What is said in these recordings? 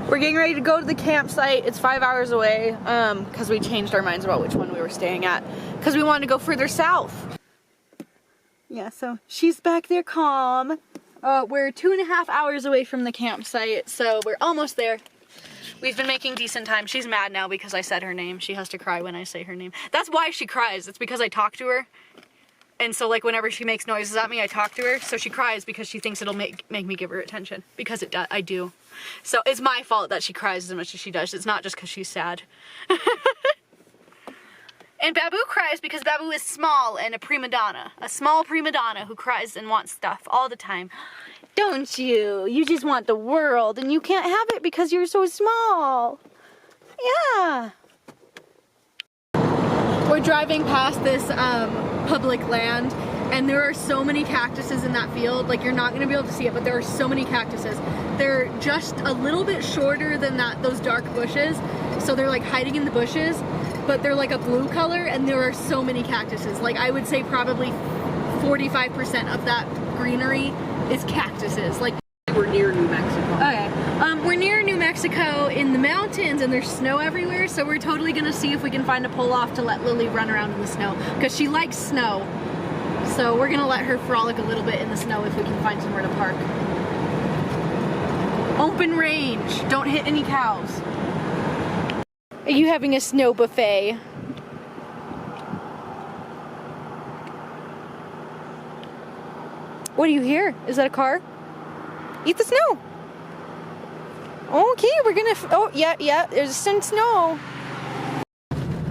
We're getting ready to go to the campsite. It's 5 hours away because we changed our minds about which one we were staying at because we wanted to go further south. Yeah, so she's back there calm. We're 2.5 hours away from the campsite, so we're almost there. We've been making decent time. She's mad now because I said her name. She has to cry when I say her name. That's why she cries. It's because I talk to her. And so like whenever she makes noises at me, I talk to her. So she cries because she thinks it'll make me give her attention. Because I do. So it's my fault that she cries as much as she does. It's not just because she's sad. And Babu cries because Babu is small and a prima donna. A small prima donna who cries and wants stuff all the time. Don't you? You just want the world and you can't have it because you're so small. Yeah. We're driving past this public land and there are so many cactuses in that field. Like, you're not going to be able to see it, but there are so many cactuses. They're just a little bit shorter than those dark bushes. So they're like hiding in the bushes, but they're like a blue color and there are so many cactuses. Like, I would say probably 45% of that greenery is cactuses. Like, we're near New Mexico. Okay. We're near New Mexico in the mountains and there's snow everywhere, so we're totally gonna see if we can find a pull-off to let Lily run around in the snow, because she likes snow. So we're gonna let her frolic a little bit in the snow if we can find somewhere to park. Open range, don't hit any cows. Are you having a snow buffet? What do you hear? Is that a car? Eat the snow. Okay, we're gonna, oh yeah, there's some snow.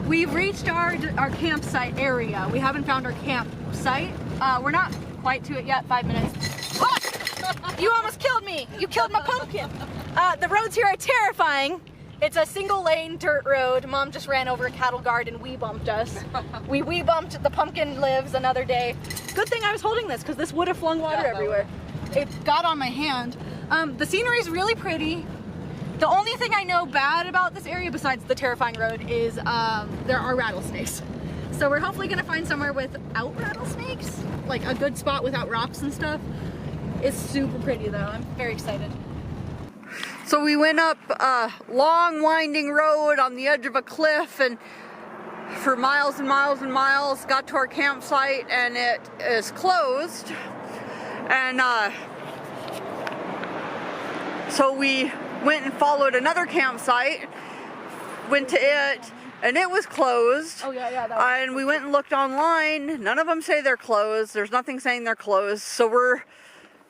We've reached our campsite area. We haven't found our campsite. We're not quite to it yet, 5 minutes. Oh! You almost killed me. You killed my pumpkin. The roads here are terrifying. It's a single lane dirt road. Mom just ran over a cattle guard and we bumped us. We bumped, the pumpkin lives another day. Good thing I was holding this because this would have flung water everywhere. It got on my hand. The scenery is really pretty. The only thing I know bad about this area besides the terrifying road is there are rattlesnakes. So we're hopefully gonna find somewhere without rattlesnakes, like a good spot without rocks and stuff. It's super pretty though. I'm very excited. So we went up a long winding road on the edge of a cliff and for miles and miles and miles, got to our campsite and it is closed. And so we went and followed another campsite, went to it, and it was closed. Oh yeah. And we went and looked online. None of them say they're closed. There's nothing saying they're closed. So we're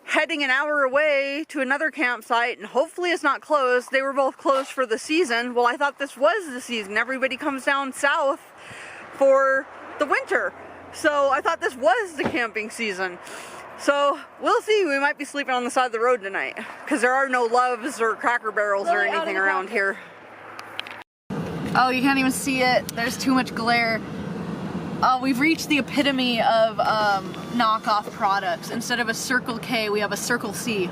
heading an hour away to another campsite, and hopefully it's not closed. They were both closed for the season. Well, I thought this was the season. Everybody comes down south for the winter. So I thought this was the camping season. So we'll see. We might be sleeping on the side of the road tonight because there are no Loves or Cracker Barrels or anything around here. Oh, you can't even see it. There's too much glare. We've reached the epitome of knockoff products. Instead of a Circle K, we have a Circle C.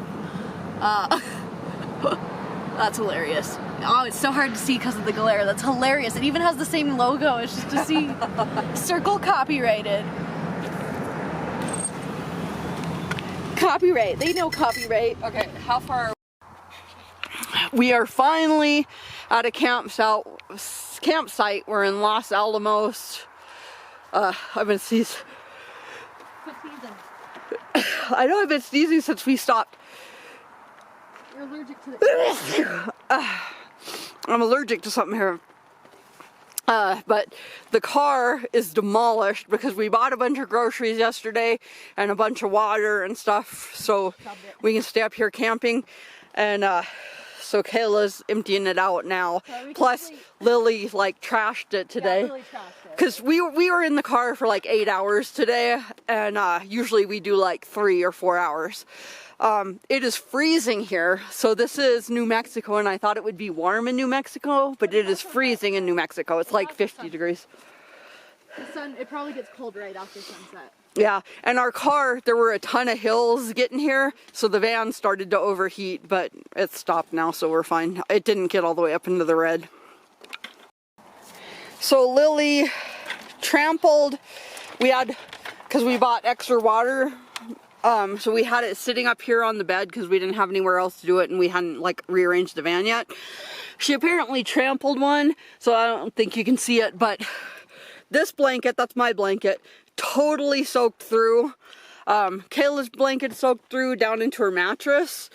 That's hilarious. Oh, it's so hard to see because of the glare. That's hilarious. It even has the same logo. It's just to see. Circle copyrighted. Copyright. They know copyright. Okay, how far? We are finally at a campsite. We're in Los Alamos. I've been sneezing. I know I've been sneezing since we stopped. You're allergic to the I'm allergic to something here. But the car is demolished because we bought a bunch of groceries yesterday and a bunch of water and stuff so we can stay up here camping. And so Kayla's emptying it out now. Plus Lily like trashed it today. Because we were in the car for like 8 hours today, and usually we do like 3 or 4 hours. It is freezing here, so this is New Mexico, and I thought it would be warm in New Mexico, but it is freezing in New Mexico. It's like 50 degrees. The sun, it probably gets cold right after sunset. Yeah, and our car, there were a ton of hills getting here, so the van started to overheat, but it's stopped now, so we're fine. It didn't get all the way up into the red. So Lily trampled, because we bought extra water So we had it sitting up here on the bed because we didn't have anywhere else to do it and we hadn't like rearranged the van yet. She apparently trampled one, so I don't think you can see it, but this blanket, that's my blanket, totally soaked through. Kayla's blanket soaked through down into her mattress.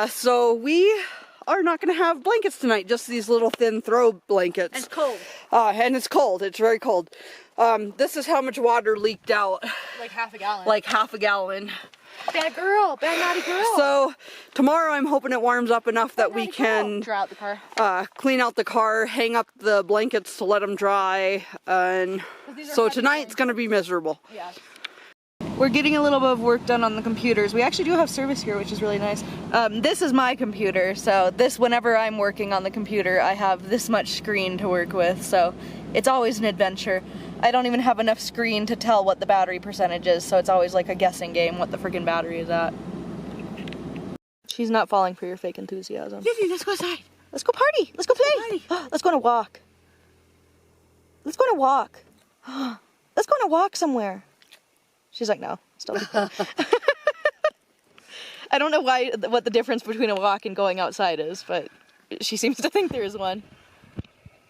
So we are not going to have blankets tonight, just these little thin throw blankets. It's cold. And it's cold, it's very cold. This is how much water leaked out. Like half a gallon. Like half a gallon. Bad girl, bad naughty girl. So tomorrow I'm hoping it warms up enough that we can dry out the car. Clean out the car, hang up the blankets to let them dry, and so tonight's gonna be miserable. Yeah. We're getting a little bit of work done on the computers. We actually do have service here, which is really nice. This is my computer, so whenever I'm working on the computer, I have this much screen to work with, so it's always an adventure. I don't even have enough screen to tell what the battery percentage is, so it's always like a guessing game what the friggin' battery is at. She's not falling for your fake enthusiasm. Lily, let's go outside. Let's go party. Let's go play. Let's go on a walk. Let's go on a walk. Let's go on a walk somewhere. She's like, no. Still. I don't know what the difference between a walk and going outside is, but she seems to think there is one.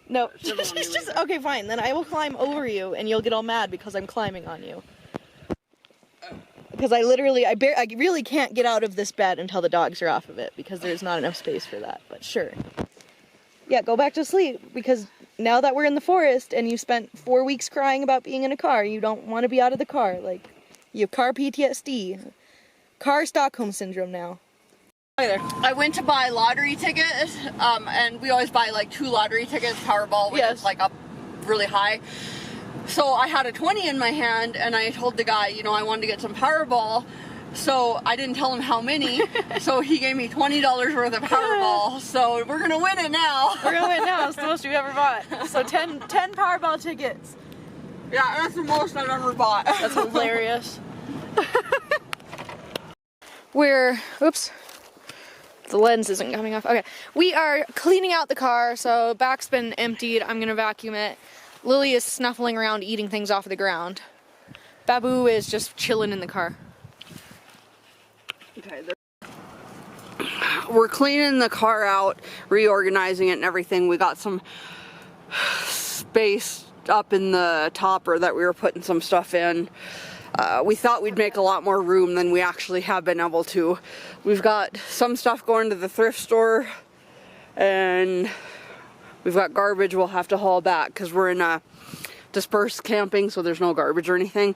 No, she's just, okay, fine, then I will climb over you and you'll get all mad because I'm climbing on you. Because I really can't get out of this bed until the dogs are off of it because there's not enough space for that, but sure. Yeah, go back to sleep because now that we're in the forest and you spent 4 weeks crying about being in a car, you don't want to be out of the car, like, you have car PTSD. Car Stockholm Syndrome now. I went to buy lottery tickets, and we always buy like 2 lottery tickets, Powerball, which is like up really high. So I had a 20 in my hand, and I told the guy, you know, I wanted to get some Powerball. So I didn't tell him how many, so he gave me $20 worth of Powerball. So we're gonna win it now. We're gonna win now. It's the most we've ever bought. So 10 Powerball tickets. Yeah, that's the most I've ever bought. That's hilarious. Oops. The lens isn't coming off. Okay. We are cleaning out the car, so back's been emptied. I'm gonna vacuum it. Lily is snuffling around eating things off of the ground. Babu is just chilling in the car. Okay, we're cleaning the car out, reorganizing it and everything. We got some space up in the topper that we were putting some stuff in. We thought we'd make a lot more room than we actually have been able to. We've got some stuff going to the thrift store, and we've got garbage we'll have to haul back because we're in a dispersed camping, so there's no garbage or anything.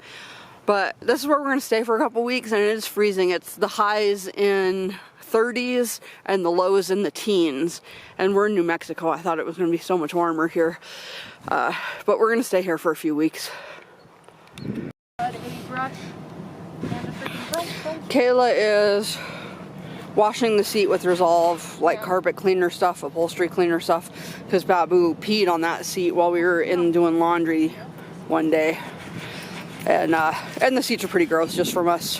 But this is where we're going to stay for a couple weeks, and it is freezing. It's the highs in 30s and the lows in the teens, and we're in New Mexico. I thought it was going to be so much warmer here, but we're going to stay here for a few weeks. Kayla is washing the seat with Resolve, like carpet cleaner stuff, upholstery cleaner stuff, because Babu peed on that seat while we were in doing laundry one day. And the seats are pretty gross just from us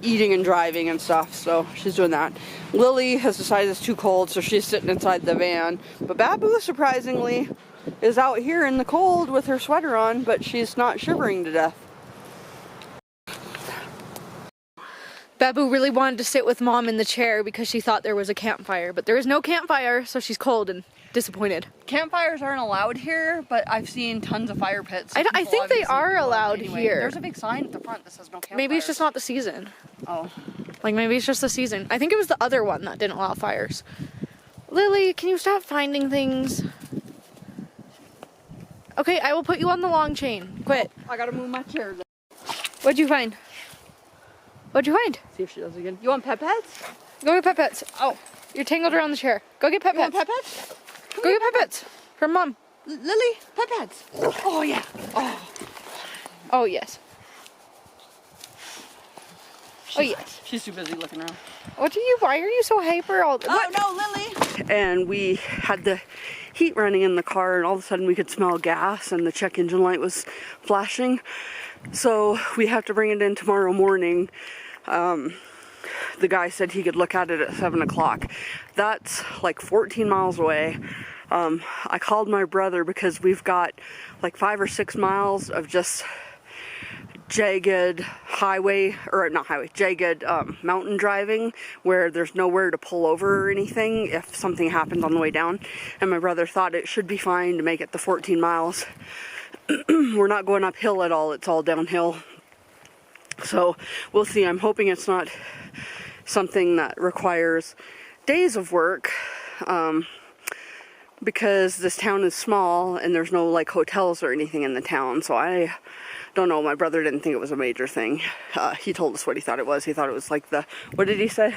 eating and driving and stuff, so she's doing that. Lily has decided it's too cold, so she's sitting inside the van. But Babu, surprisingly, is out here in the cold with her sweater on, but she's not shivering to death. Babu really wanted to sit with Mom in the chair because she thought there was a campfire, but there is no campfire, so she's cold and disappointed. Campfires aren't allowed here, but I've seen tons of fire pits. So I think they are allowed here. There's a big sign at the front that says no campfires. Maybe it's just not the season. Oh. Like, maybe it's just the season. I think it was the other one that didn't allow fires. Lily, can you stop finding things? Okay, I will put you on the long chain. Quit. I gotta move my chair. What'd you find? What'd you find? See if she does it again. You want pet pets? Go get pet pets. Oh, you're tangled around the chair. Go get pet pets. Want pet pets? Go get pet pets. From Mom. Lily, pet pets. Oh, yeah. Oh, yes. Oh, yes. She's too busy looking around. Why are you so hyper all the time? Oh, no, Lily. And we had the heat running in the car, and all of a sudden we could smell gas, and the check engine light was flashing. So we have to bring it in tomorrow morning. The guy said he could look at it at 7 o'clock. That's like 14 miles away. I called my brother because we've got like 5 or 6 miles of just jagged highway, or not highway, jagged mountain driving where there's nowhere to pull over or anything if something happens on the way down. And my brother thought it should be fine to make it the 14 miles. We're not going uphill at all, it's all downhill. So we'll see. I'm hoping it's not something that requires days of work, because this town is small and there's no like hotels or anything in the town. So I don't know. My brother didn't think it was a major thing. He told us what he thought it was. He thought it was like the, what did he say?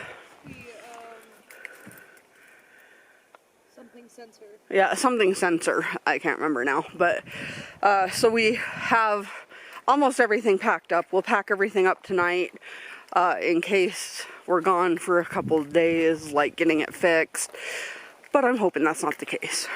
Something sensor. Yeah, something sensor. I can't remember now. But so we have almost everything packed up. We'll pack everything up tonight in case we're gone for a couple of days, like getting it fixed. But I'm hoping that's not the case.